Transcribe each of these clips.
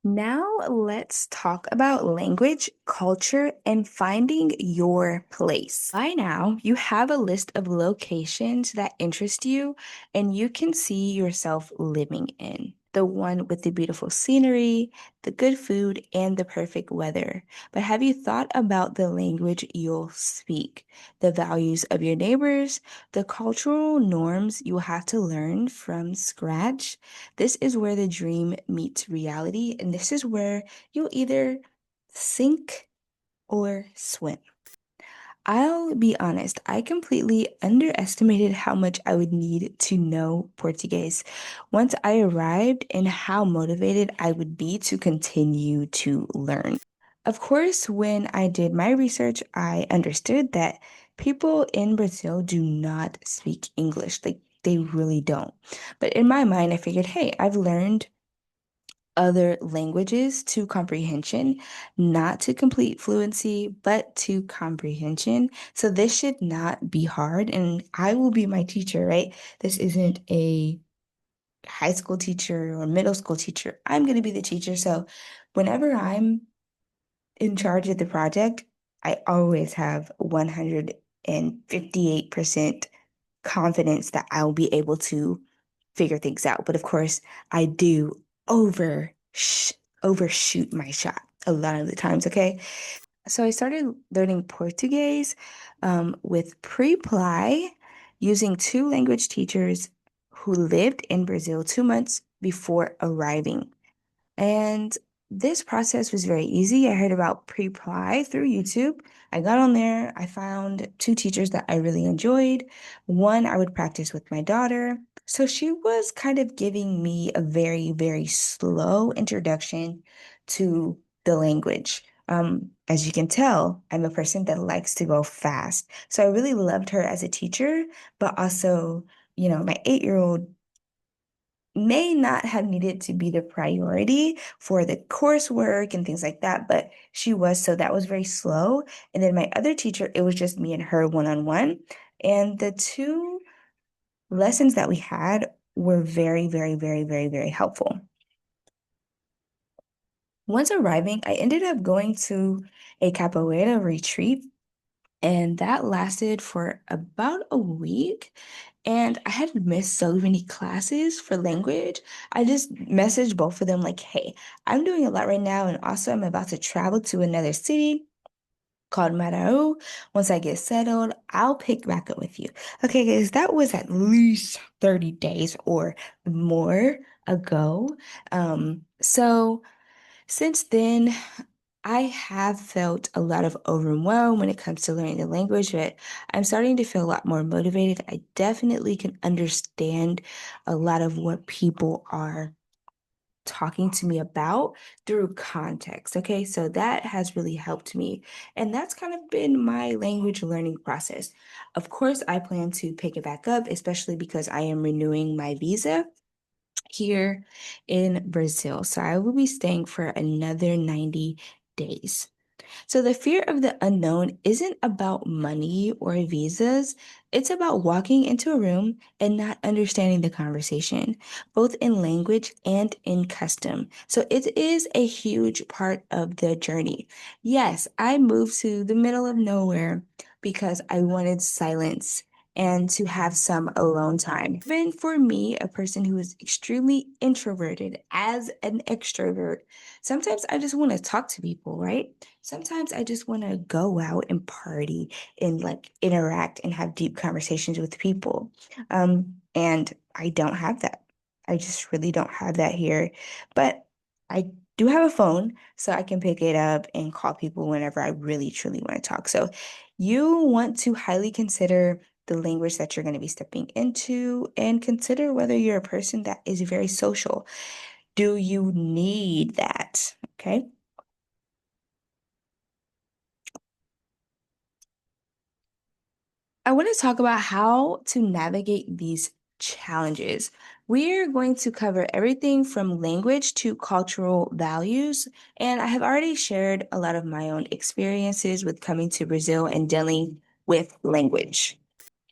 Now let's talk about language, culture, and finding your place. By now, you have a list of locations that interest you and you can see yourself living in. The one with the beautiful scenery, the good food, and the perfect weather. But have you thought about the language you'll speak, the values of your neighbors, the cultural norms you have to learn from scratch? This is where the dream meets reality, and this is where you'll either sink or swim. I'll be honest, I completely underestimated how much I would need to know Portuguese once I arrived and how motivated I would be to continue to learn. Of course, when I did my research, I understood that people in Brazil do not speak English. Like, they really don't. But in my mind, I figured, hey, I've learned other languages to comprehension, not to complete fluency, but to comprehension. So this should not be hard, and I will be my teacher, right? This isn't a high school teacher or middle school teacher. I'm going to be the teacher. So whenever I'm in charge of the project, I always have 158% confidence that I'll be able to figure things out. But of course, I do over overshoot my shot a lot of the times, okay? So I started learning Portuguese with pre-ply using two language teachers who lived in Brazil 2 months before arriving. And this process was very easy. I heard about pre-ply through YouTube. I got on there. I found two teachers that I really enjoyed. One I would practice with my daughter. So she was kind of giving me a very, very slow introduction to the language. As you can tell, I'm a person that likes to go fast. So I really loved her as a teacher, but also, my 8-year-old may not have needed to be the priority for the coursework and things like that, but she was, so that was very slow. And then my other teacher, it was just me and her one-on-one. And the two lessons that we had were very, very, very, very, very helpful. Once arriving, I ended up going to a capoeira retreat, and that lasted for about a week. And I had missed so many classes for language. I just messaged both of them like, hey, I'm doing a lot right now. And also, I'm about to travel to another city called Marau. Once I get settled, I'll pick back up with you. Okay, guys, that was at least 30 days or more ago. So since then, I have felt a lot of overwhelm when it comes to learning the language, but I'm starting to feel a lot more motivated. I definitely can understand a lot of what people are talking to me about through context. Okay, so that has really helped me. And that's kind of been my language learning process. Of course, I plan to pick it back up, especially because I am renewing my visa here in Brazil. So I will be staying for another 90 days. So the fear of the unknown isn't about money or visas. It's about walking into a room and not understanding the conversation, both in language and in custom. So it is a huge part of the journey. Yes, I moved to the middle of nowhere because I wanted silence and to have some alone time. Even for me, a person who is extremely introverted as an extrovert, sometimes I just want to talk to people, right? Sometimes I just want to go out and party and like interact and have deep conversations with people. And I don't have that. I just really don't have that here. But I do have a phone, so I can pick it up and call people whenever I really truly want to talk. So you want to highly consider the language that you're going to be stepping into and consider whether you're a person that is very social. Do you need that? Okay. I want to talk about how to navigate these challenges. We're going to cover everything from language to cultural values, and I have already shared a lot of my own experiences with coming to Brazil and dealing with language.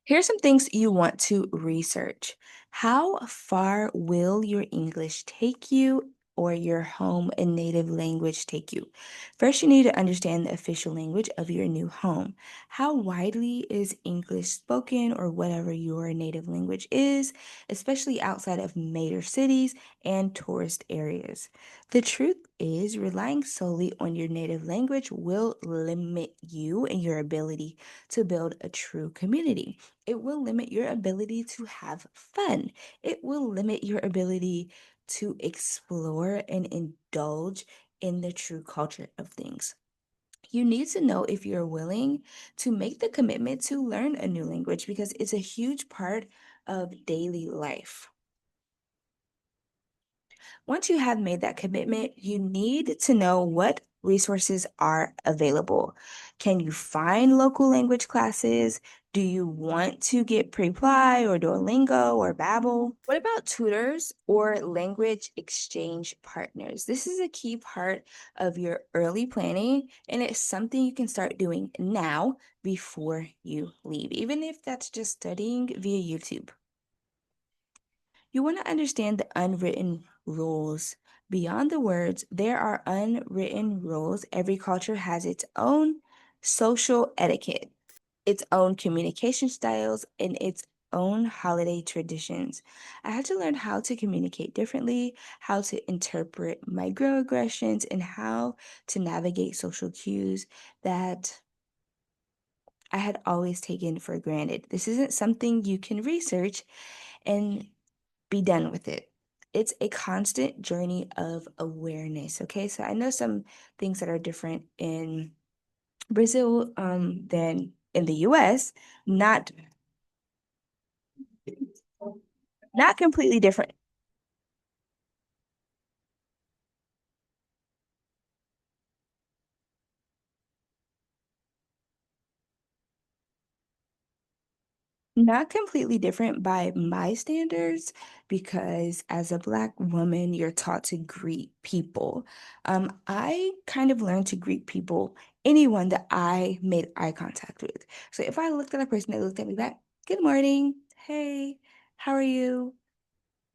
Here's some things you want to research. How far will your English take you? or your home and native language take you? First, you need to understand the official language of your new home. How widely is English spoken or whatever your native language is, especially outside of major cities and tourist areas? The truth is, relying solely on your native language will limit you and your ability to build a true community. It will limit your ability to have fun. It will limit your ability to explore and indulge in the true culture of things. You need to know if you're willing to make the commitment to learn a new language because it's a huge part of daily life. Once you have made that commitment, you need to know what resources are available. Can you find local language classes? Do you want to get Preply or Duolingo or Babbel? What about tutors or language exchange partners? This is a key part of your early planning, and it's something you can start doing now before you leave, even if that's just studying via YouTube. You want to understand the unwritten rules. Beyond the words, there are unwritten rules. Every culture has its own social etiquette, its own communication styles, and its own holiday traditions. I had to learn how to communicate differently, how to interpret microaggressions, and how to navigate social cues that I had always taken for granted. This isn't something you can research and be done with it. It's a constant journey of awareness. Okay. So I know some things that are different in Brazil than in the US, not not completely different. Not completely different by my standards, because as a Black woman, you're taught to greet people. I kind of learned to greet people, anyone that I made eye contact with. So if I looked at a person that looked at me back, good morning, hey, how are you?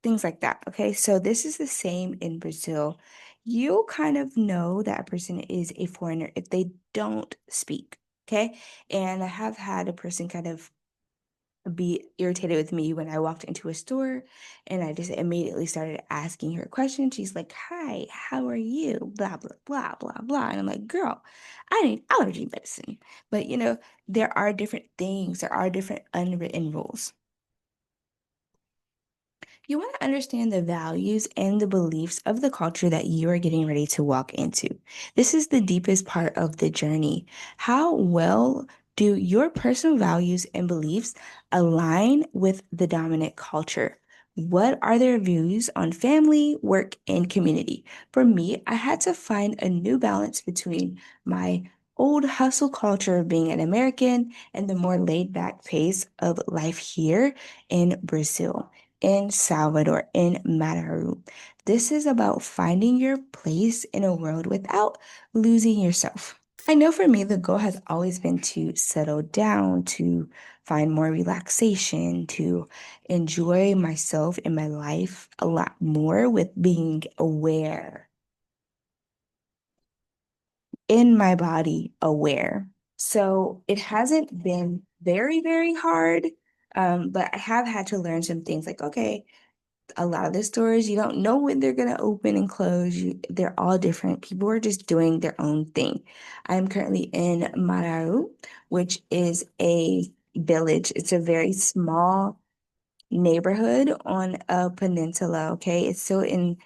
Things like that. Okay, so this is the same in Brazil. You'll kind of know that a person is a foreigner if they don't speak. Okay, and I have had a person kind of be irritated with me when I walked into a store and I just immediately started asking her questions. She's like, "Hi, how are you?" Blah, blah, blah, blah, blah. And I'm like, "Girl, I need allergy medicine." But there are different things, there are different unwritten rules. You want to understand the values and the beliefs of the culture that you are getting ready to walk into. This is the deepest part of the journey. How well do your personal values and beliefs align with the dominant culture? What are their views on family, work, and community? For me, I had to find a new balance between my old hustle culture of being an American and the more laid back pace of life here in Brazil, in Salvador, in Mataru. This is about finding your place in a world without losing yourself. I know for me, the goal has always been to settle down, to find more relaxation, to enjoy myself and my life a lot more with being aware, in my body, aware. So it hasn't been very, very hard, but I have had to learn some things like, okay, a lot of the stores, you don't know when they're going to open and close. They're all different. People are just doing their own thing. I'm currently in Marau, which is a village. It's a very small neighborhood on a peninsula, okay? It's still in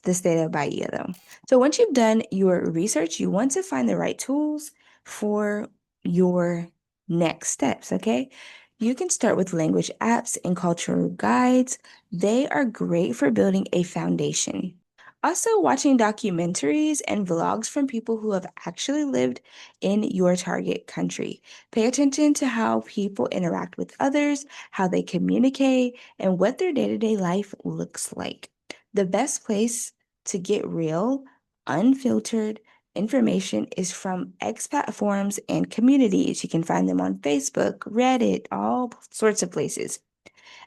the state of Bahia, though. So once you've done your research, you want to find the right tools for your next steps, okay? You can start with language apps and cultural guides. They are great for building a foundation. Also, watching documentaries and vlogs from people who have actually lived in your target country. Pay attention to how people interact with others, how they communicate, and what their day-to-day life looks like. The best place to get real, unfiltered information is from expat forums and communities. You can find them on Facebook, Reddit, all sorts of places.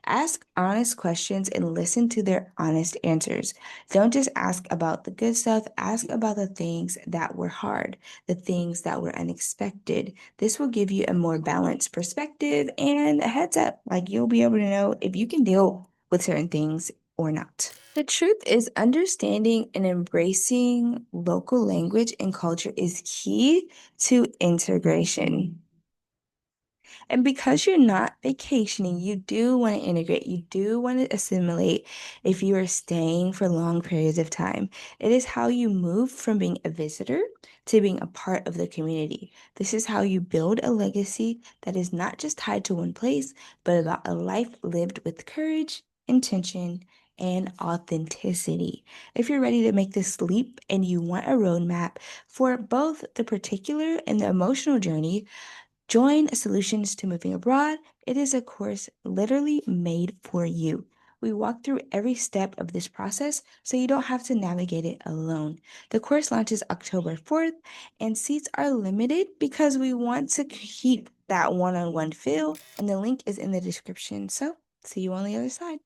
Ask honest questions and listen to their honest answers. Don't just ask about the good stuff, ask about the things that were hard, the things that were unexpected. This will give you a more balanced perspective and a heads up. Like you'll be able to know if you can deal with certain things or not. The truth is, understanding and embracing local language and culture is key to integration. And because you're not vacationing, you do want to integrate, you do want to assimilate if you are staying for long periods of time. It is how you move from being a visitor to being a part of the community. This is how you build a legacy that is not just tied to one place, but about a life lived with courage, intention, and authenticity. If you're ready to make this leap and you want a roadmap for both the particular and the emotional journey, join Solutions to Moving Abroad. It is a course literally made for you. We walk through every step of this process so you don't have to navigate it alone. The course launches October 4th, and seats are limited because we want to keep that one-on-one feel, and the link is in the description. So, see you on the other side.